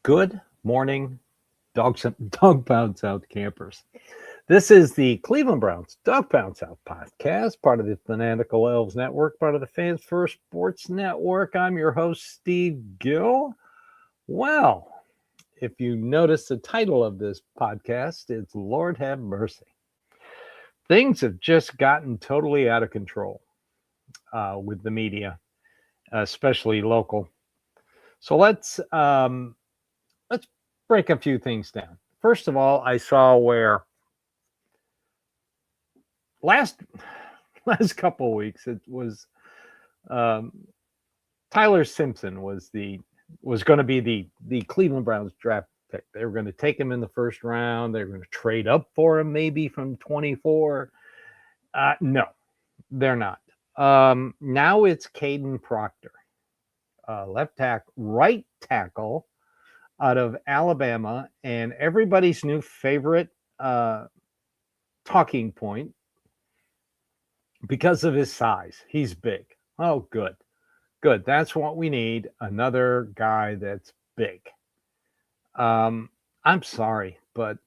Good morning, Dawgpound South campers. This is the Cleveland Browns Dawgpound South podcast, part of the Fanatical Elves Network, part of the Fans First Sports Network. I'm your host, Steve Gill. Well, if you notice the title of this podcast, it's Lord Have Mercy. Things have just gotten totally out of control with the media, especially local. So let's break a few things down. First of all, I saw where last last couple of weeks it was um, Tyler Simpson was going to be the Cleveland Browns draft pick. They were going to take him in the first round. They were going to trade up for him maybe from 24. No, they're not. Now it's Caden Proctor, right tackle out of Alabama, and everybody's new favorite talking point because of his size. He's big. Oh, good. Good. That's what we need. Another guy that's big. I'm sorry, but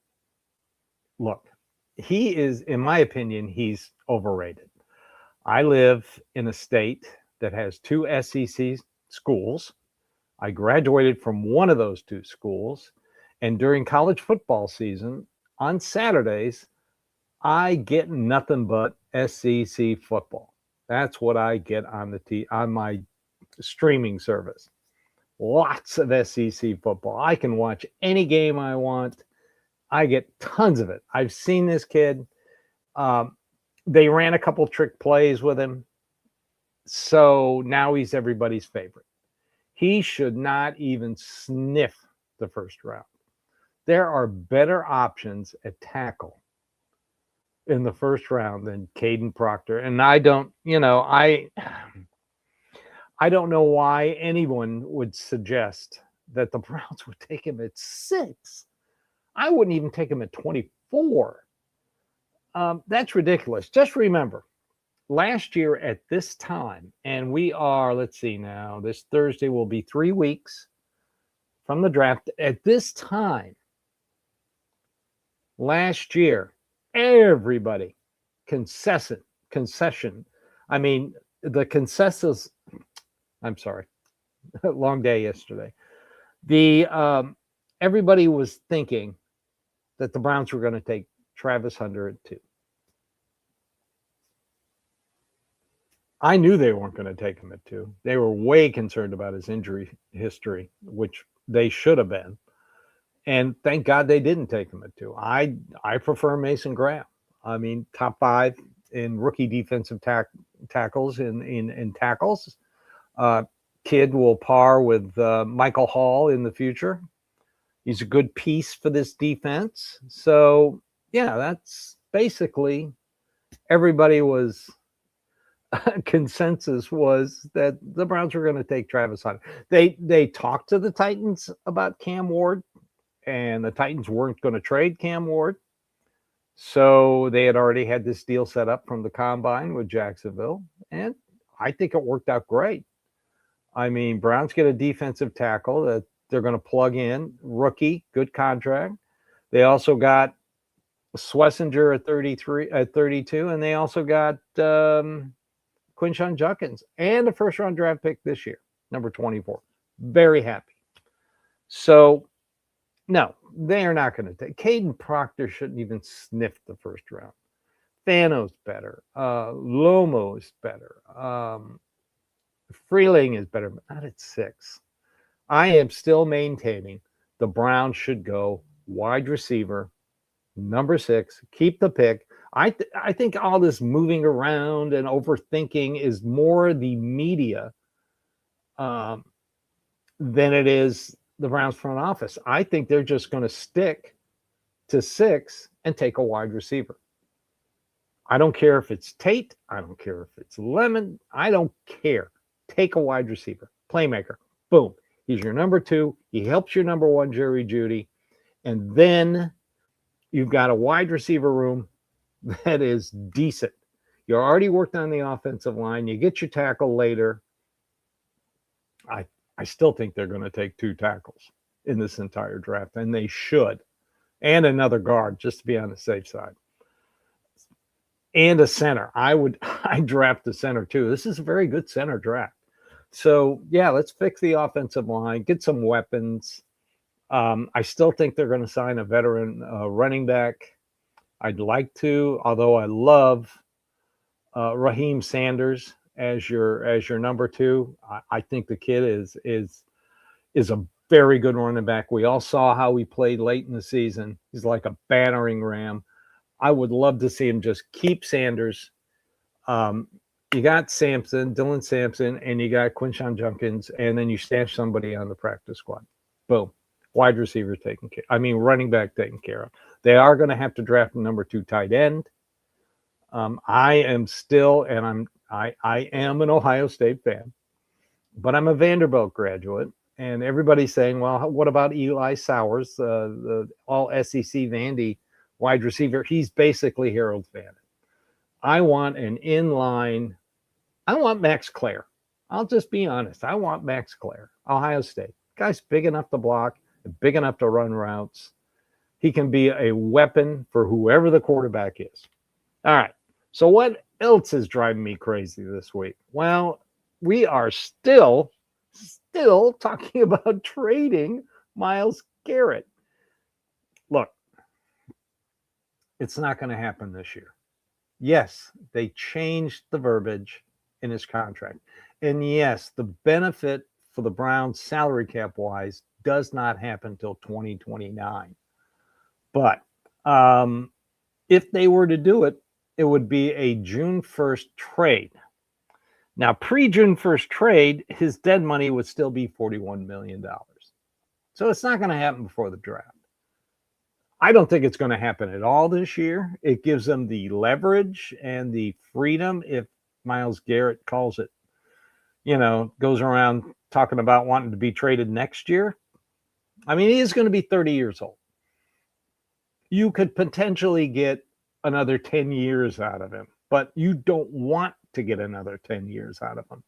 look, he is, in my opinion, he's overrated. I live in a state that has two SEC schools. I graduated from one of those two schools. And during college football season, on Saturdays, I get nothing but SEC football. That's what I get on my streaming service. Lots of SEC football. I can watch any game I want. I get tons of it. I've seen this kid. They ran a couple trick plays with him. So now he's everybody's favorite. He should not even sniff the first round. There are better options at tackle in the first round than Caden Proctor. And I don't know why anyone would suggest that the Browns would take him at 6. I wouldn't even take him at 24. That's ridiculous. Just remember, last year at this time, and we are, let's see now, this Thursday will be 3 weeks from the draft. At this time, last year, everybody, concession. I mean, the concessions, I'm sorry, long day yesterday. Everybody was thinking that the Browns were going to take Travis Hunter at 2. I knew they weren't going to take him at 2. They were way concerned about his injury history, which they should have been. And thank God they didn't take him at 2. I prefer Mason Graham. I mean, top 5 in rookie defensive tackles in tackles. Kid will par with Michael Hall in the future. He's a good piece for this defense. So, yeah, that's basically everybody was consensus was that the Browns were going to take Travis Hunter. They talked to the Titans about Cam Ward, and the Titans weren't going to trade Cam Ward. So they had already had this deal set up from the combine with Jacksonville, and I think it worked out great. I mean, Browns get a defensive tackle that they're going to plug in, rookie, good contract. They also got Schlesinger at 32, and they also got Quinshon Judkins and a first-round draft pick this year, number 24. Very happy. So, no, they are not going to take. Caden Proctor shouldn't even sniff the first round. Fano's better. Lomo's better. Freeling is better, but not at 6. I am still maintaining the Browns should go wide receiver, number 6, keep the pick. I think all this moving around and overthinking is more the media than it is the Browns front office. I think they're just going to stick to 6 and take a wide receiver. I don't care if it's Tate. I don't care if it's Lemon. I don't care. Take a wide receiver, playmaker. Boom. He's your number 2. He helps your number 1, Jerry Jeudy. And then you've got a wide receiver room that is decent. You're already worked on the offensive line. You get your tackle later. I still think they're going to take 2 tackles. in this entire draft, and they should. And another guard, just to be on the safe side. And a center. I draft the center too. This is a very good center draft. So yeah, let's fix the offensive line, get some weapons. I still think they're going to sign a veteran running back. I'd like to, although I love Raheem Sanders as your number two. I think the kid is a very good running back. We all saw how he played late in the season. He's like a battering ram. I would love to see him just keep Sanders. You got Dylan Sampson, and you got Quinshon Judkins, and then you stash somebody on the practice squad. Boom. Wide receiver taken care. Running back taken care of. They are going to have to draft a number 2 tight end. I am still, and I am an Ohio State fan, but I'm a Vanderbilt graduate, and everybody's saying, well, what about Eli Sowers, the all SEC Vandy wide receiver? He's basically Harold Fannin. I want an inline. I want Max Clare. I'll just be honest. I want Max Clare, Ohio State. Guy's big enough to block, big enough to run routes. He can be a weapon for whoever the quarterback is. All right. So what else is driving me crazy this week? Well, we are still talking about trading Myles Garrett. Look, it's not going to happen this year. Yes, they changed the verbiage in his contract. And yes, the benefit for the Browns salary cap wise does not happen until 2029. But if they were to do it, it would be a June 1st trade. Now, pre-June 1st trade, his dead money would still be $41 million. So it's not going to happen before the draft. I don't think it's going to happen at all this year. It gives them the leverage and the freedom if Myles Garrett calls it, goes around talking about wanting to be traded next year. He is going to be 30 years old. You could potentially get another 10 years out of him, but you don't want to get another 10 years out of him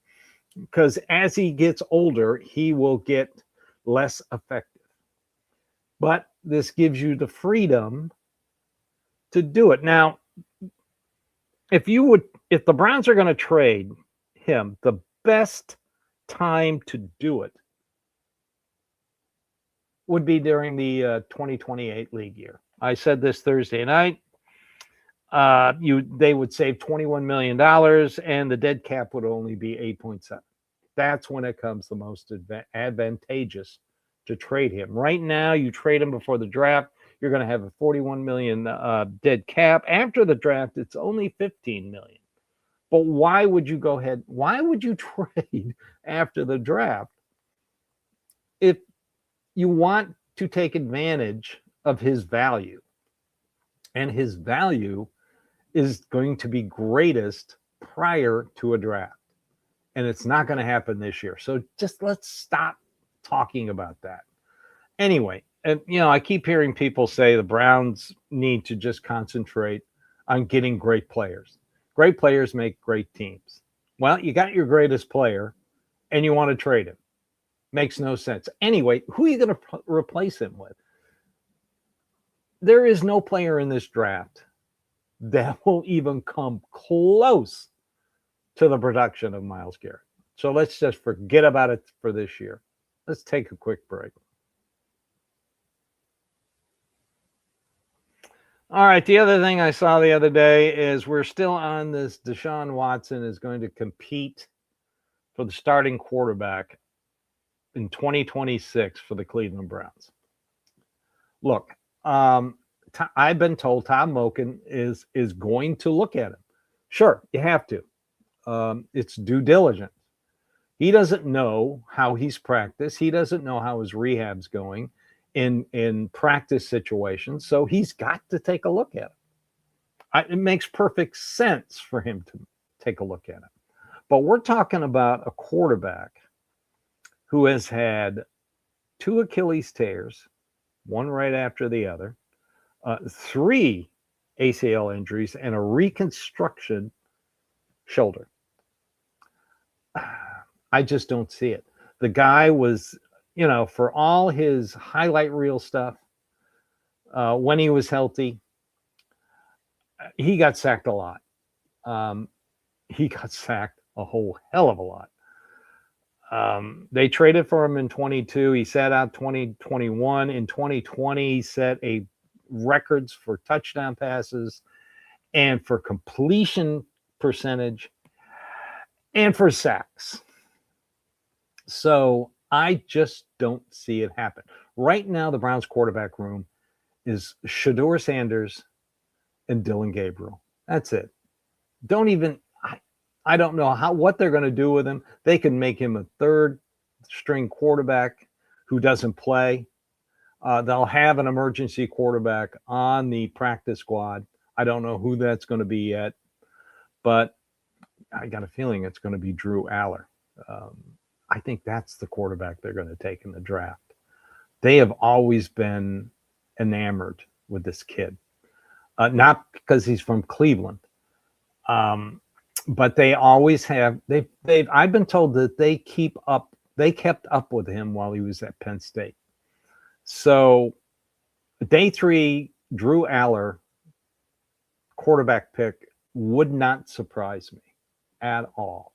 because as he gets older, he will get less effective. But this gives you the freedom to do it. Now, if the Browns are going to trade him, the best time to do it would be during the 2028 league year. I said this Thursday night. They would save $21 million and the dead cap would only be 8.7. That's when it comes the most advantageous to trade him. Right now, you trade him before the draft, you're going to have a $41 million dead cap. After the draft, it's only $15 million. But why would you go ahead? Why would you trade after the draft if you want to take advantage of his value? And his value is going to be greatest prior to a draft. And it's not going to happen this year. So just let's stop talking about that. Anyway, and I keep hearing people say the Browns need to just concentrate on getting great players. Great players make great teams. Well, you got your greatest player and you want to trade him. Makes no sense. Anyway, who are you going to replace him with? There is no player in this draft that will even come close to the production of Myles Garrett. So let's just forget about it for this year. Let's take a quick break. All right, the other thing I saw the other day is we're still on this Deshaun Watson is going to compete for the starting quarterback in 2026 for the Cleveland Browns. Look, I've been told Tom Moken is going to look at him. Sure, you have to. It's due diligence. He doesn't know how he's practiced. He doesn't know how his rehab's going in practice situations. So he's got to take a look at it. It makes perfect sense for him to take a look at it. But we're talking about a quarterback who has had 2 Achilles tears, one right after the other, 3 ACL injuries, and a reconstruction shoulder. I just don't see it. The guy was for all his highlight reel stuff, when he was healthy, he got sacked a lot. Um, he got sacked a whole hell of a lot. They traded for him in 22. He sat out 2021. In 2020, he set a records for touchdown passes and for completion percentage and for sacks. So I just don't see it happen. Right now, the Browns quarterback room is Shedeur Sanders and Dylan Gabriel. That's it. Don't even, I don't know what they're going to do with him. They can make him a third string quarterback who doesn't play. They'll have an emergency quarterback on the practice squad. I don't know who that's going to be yet, but I got a feeling it's going to be Drew Aller. I think that's the quarterback they're going to take in the draft. They have always been enamored with this kid, not because he's from Cleveland, but they always have. I've been told that they kept up with him while he was at Penn State. So, day 3, Drew Aller, quarterback pick, would not surprise me at all.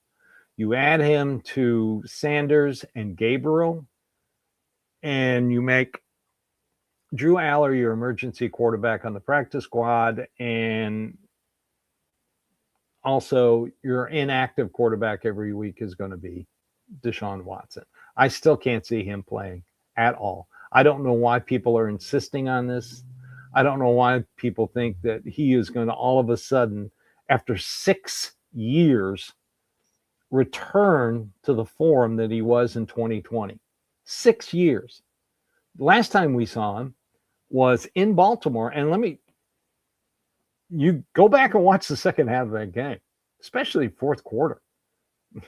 You add him to Sanders and Gabriel, and you make Drew Aller your emergency quarterback on the practice squad, and also your inactive quarterback every week is going to be Deshaun Watson. I still can't see him playing at all. I don't know why people are insisting on this. I don't know why people think that he is going to all of a sudden, after 6 years, return to the form that he was in 2020. 6 years. Last time we saw him was in Baltimore. And you go back and watch the second half of that game, especially fourth quarter.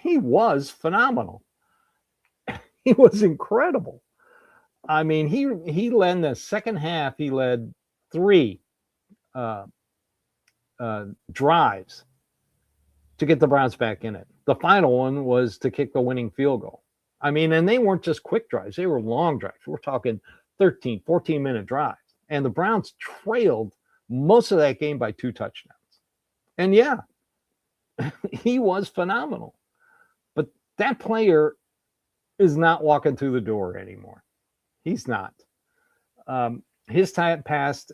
He was phenomenal. He was incredible. I mean, he led in the second half. He led 3 drives to get the Browns back in it. The final one was to kick the winning field goal. I mean, and they weren't just quick drives. They were long drives. We're talking 13, 14-minute drives. And the Browns trailed most of that game by 2 touchdowns. And yeah, he was phenomenal. But that player is not walking through the door anymore. He's not. His time passed.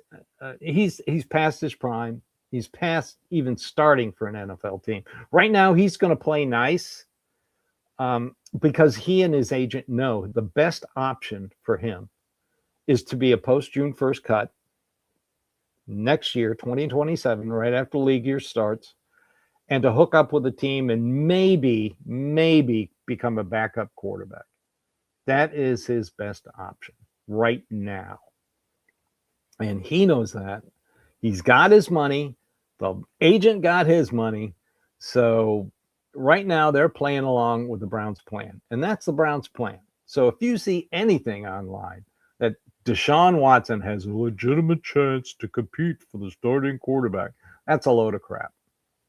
He's past his prime. He's past even starting for an NFL team. Right now, he's going to play nice because he and his agent know the best option for him is to be a post-June 1st cut next year, 2027, right after league year starts, and to hook up with a team and maybe become a backup quarterback. That is his best option right now. And he knows that. He's got his money. The agent got his money. So right now they're playing along with the Browns' plan. And that's the Browns' plan. So if you see anything online that Deshaun Watson has a legitimate chance to compete for the starting quarterback, that's a load of crap.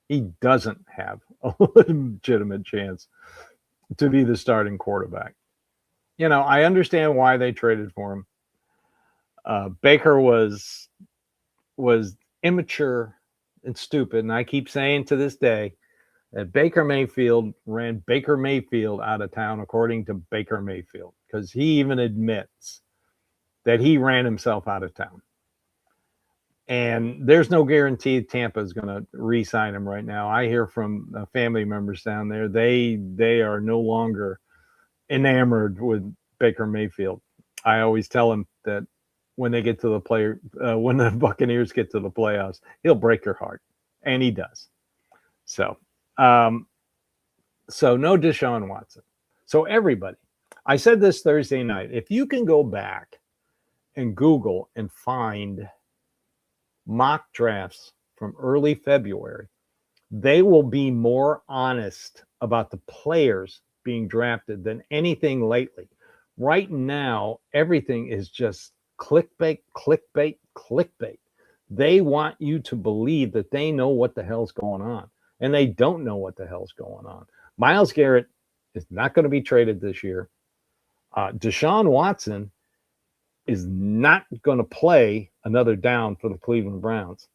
He doesn't have a legitimate chance to be the starting quarterback. I understand why they traded for him. Baker was immature and stupid, and I keep saying to this day that Baker Mayfield ran Baker Mayfield out of town, according to Baker Mayfield, because he even admits that he ran himself out of town. And there's no guarantee Tampa is going to re-sign him right now. I hear from family members down there, they are no longer enamored with Baker Mayfield. I always tell them that when they get to when the Buccaneers get to the playoffs, he'll break your heart, and he does. So no Deshaun Watson. So everybody, I said this Thursday night, if you can go back and Google and find mock drafts from early February, they will be more honest about the players being drafted than anything lately. Right now, everything is just clickbait. They want you to believe that they know what the hell's going on, and they don't know what the hell's going on. Myles Garrett is not going to be traded this year. Deshaun Watson is not going to play another down for the Cleveland Browns.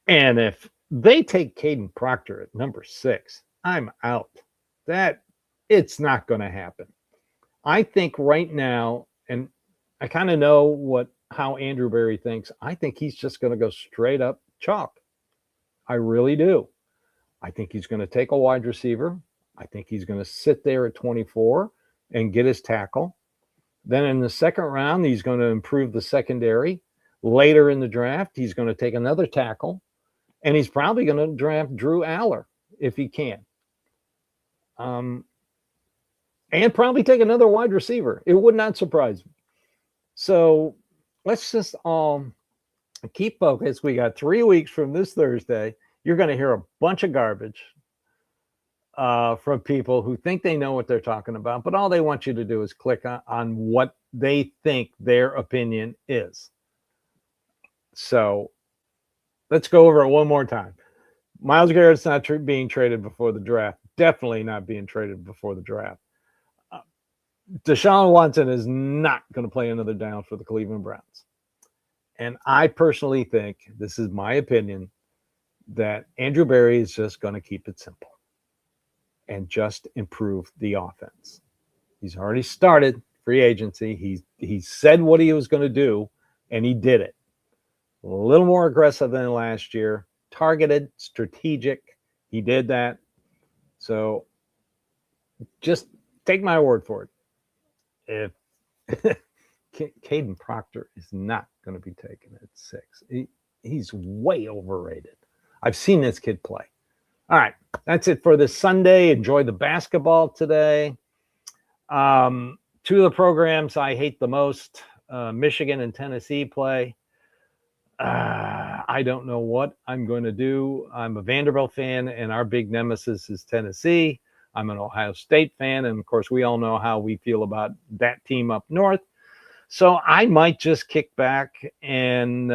And if they take Caden Proctor at number 6, I'm out. It's not going to happen. I think right now, and I kind of know how Andrew Berry thinks. I think he's just going to go straight up chalk. I really do. I think he's going to take a wide receiver. I think he's going to sit there at 24 and get his tackle. Then in the second round, he's going to improve the secondary. Later in the draft, he's going to take another tackle. And he's probably going to draft Drew Aller if he can. And probably take another wide receiver. It would not surprise me. So let's just keep focused. We got 3 weeks from this Thursday. You're going to hear a bunch of garbage from people who think they know what they're talking about, but all they want you to do is click on what they think their opinion is. So let's go over it one more time. Myles Garrett's not being traded before the draft. Definitely not being traded before the draft. Deshaun Watson is not going to play another down for the Cleveland Browns. And I personally think, this is my opinion, that Andrew Berry is just going to keep it simple and just improve the offense. He's already started free agency. He said what he was going to do, and he did it. A little more aggressive than last year, targeted, strategic. He did that. So just take my word for it. If Caden Proctor is not going to be taken at 6, he's way overrated. I've seen this kid play. All right, that's it for this Sunday. Enjoy the basketball today. 2 of the programs I hate the most, Michigan and Tennessee play. I don't know what I'm going to do. I'm a Vanderbilt fan, and our big nemesis is Tennessee. I'm an Ohio State fan, and of course, we all know how we feel about that team up north. So I might just kick back and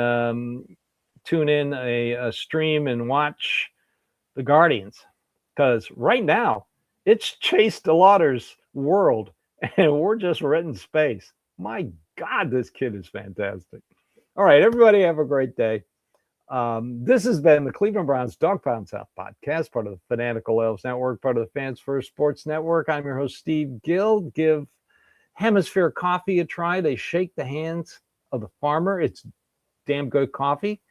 tune in a stream and watch the Guardians, because right now it's Chase DeLauder's world, and we're just renting space. My God, this kid is fantastic. All right, everybody have a great day. This has been the Cleveland Browns Dawgpound South podcast, part of the Fanatical Elves Network, part of the Fans First Sports Network. I'm your host, Steve Gill. Give Hemisphere Coffee a try. They shake the hands of the farmer. It's damn good coffee.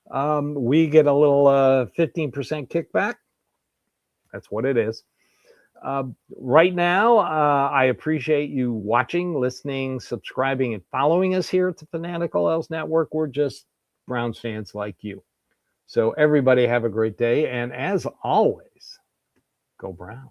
We get a little 15% kickback. That's what it is. Right now, I appreciate you watching, listening, subscribing, and following us here at the Fanatical Elves Network. We're just Browns fans like you. So everybody have a great day. And as always, go Browns.